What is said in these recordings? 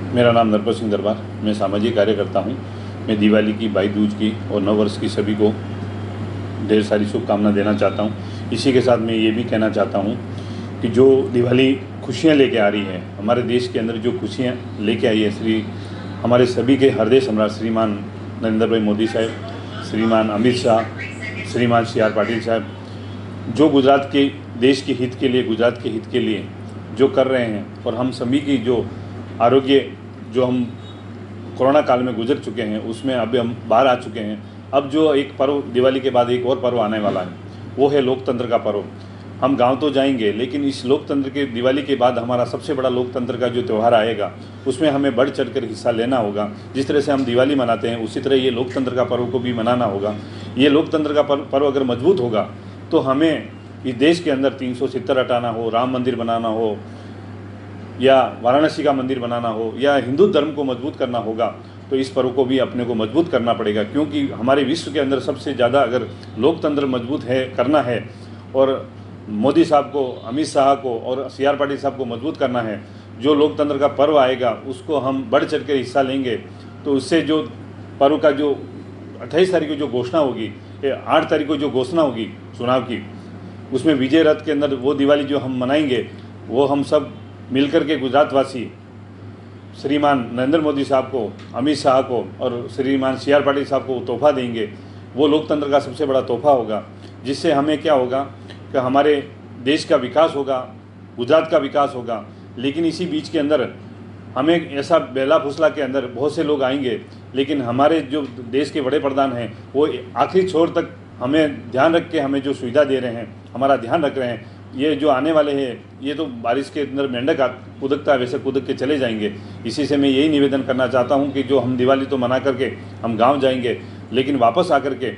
मेरा नाम नरपत सिंह दरबार। मैं सामाजिक कार्यकर्ता हूँ। मैं दिवाली की, भाई दूज की और नव वर्ष की सभी को ढेर सारी शुभकामना देना चाहता हूँ। इसी के साथ मैं ये भी कहना चाहता हूँ कि जो दिवाली खुशियाँ लेके आ रही है, हमारे देश के अंदर जो खुशियाँ लेके आई है, हमारे सभी के हृदय सम्राट श्रीमान नरेंद्र भाई मोदी साहब, श्रीमान अमित शाह, श्रीमान सी.आर. पाटिल साहब, जो गुजरात के देश के हित के लिए, गुजरात के हित के लिए जो कर रहे हैं, और हम सभी की जो आरोग्य, जो हम कोरोना काल में गुजर चुके हैं, उसमें अभी हम बाहर आ चुके हैं। अब जो एक पर्व, दिवाली के बाद एक और पर्व आने वाला है, वो है लोकतंत्र का पर्व। हम गांव तो जाएंगे, लेकिन इस लोकतंत्र के, दिवाली के बाद हमारा सबसे बड़ा लोकतंत्र का जो त्यौहार आएगा, उसमें हमें बढ़ चढ़कर हिस्सा लेना होगा। जिस तरह से हम दिवाली मनाते हैं, उसी तरह ये लोकतंत्र का पर्व को भी मनाना होगा। ये लोकतंत्र का पर्व अगर मजबूत होगा तो हमें इस देश के अंदर 370 हटाना हो, राम मंदिर बनाना हो, या वाराणसी का मंदिर बनाना हो, या हिंदू धर्म को मजबूत करना होगा, तो इस पर्व को भी अपने को मजबूत करना पड़ेगा। क्योंकि हमारे विश्व के अंदर सबसे ज़्यादा अगर लोकतंत्र मजबूत है, करना है, और मोदी साहब को, अमित शाह को और सी.आर. पाटिल साहब को मजबूत करना है, जो लोकतंत्र का पर्व आएगा उसको हम बढ़ चढ़ कर हिस्सा लेंगे, तो उससे जो पर्व का जो 28 तारीख को जो घोषणा होगी, 8 तारीख को जो घोषणा होगी चुनाव की, उसमें विजय रथ के अंदर वो दिवाली जो हम मनाएंगे, वो हम सब मिलकर के गुजरातवासी श्रीमान नरेंद्र मोदी साहब को, अमित शाह को और श्रीमान सी.आर. पाटिल साहब को तोहफा देंगे। वो लोकतंत्र का सबसे बड़ा तोहफा होगा, जिससे हमें क्या होगा कि हमारे देश का विकास होगा, गुजरात का विकास होगा। लेकिन इसी बीच के अंदर हमें ऐसा बेला फुसला के अंदर बहुत से लोग आएंगे, लेकिन हमारे जो देश के बड़े प्रधान हैं, वो आखिरी छोर तक हमें ध्यान रख के हमें जो सुविधा दे रहे हैं, हमारा ध्यान रख रहे हैं। ये जो आने वाले हैं, ये तो बारिश के अंदर मेंढक कूदकता है, वैसे कूदक के चले जाएंगे। इसी से मैं यही निवेदन करना चाहता हूँ कि जो हम दिवाली तो मना करके हम गांव जाएंगे, लेकिन वापस आकर के,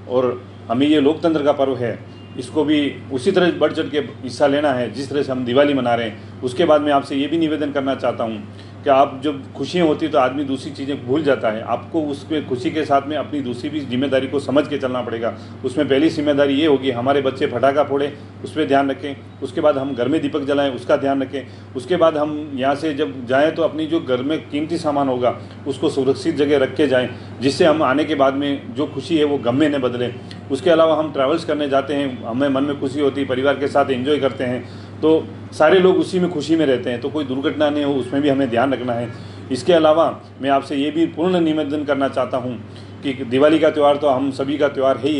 और हमें ये लोकतंत्र का पर्व है, इसको भी उसी तरह बढ़ चढ़ के हिस्सा लेना है जिस तरह से हम दिवाली मना रहे हैं। उसके बाद मैं आपसे ये भी निवेदन करना चाहता हूँ कि आप, जब खुशियाँ होती है तो आदमी दूसरी चीज़ें भूल जाता है। आपको उसमें खुशी के साथ में अपनी दूसरी भी जिम्मेदारी को समझ के चलना पड़ेगा। उसमें पहली जिम्मेदारी ये होगी, हमारे बच्चे पटाखा फोड़े, उस पर ध्यान रखें। उसके बाद हम घर में दीपक जलाएं, उसका ध्यान रखें। उसके बाद हम यहाँ से जब जाएँ तो अपनी जो घर में कीमती सामान होगा उसको सुरक्षित जगह रख के जाएँ, जिससे हम आने के बाद में जो खुशी है वो गम में न बदले। उसके अलावा हम ट्रैवल्स करने जाते हैं, हमें मन में खुशी होती है, परिवार के साथ एंजॉय करते हैं, तो सारे लोग उसी में खुशी में रहते हैं, तो कोई दुर्घटना नहीं हो, उसमें भी हमें ध्यान रखना है। इसके अलावा मैं आपसे ये भी पूर्ण निवेदन करना चाहता हूँ कि दिवाली का त्यौहार तो हम सभी का त्यौहार है ही।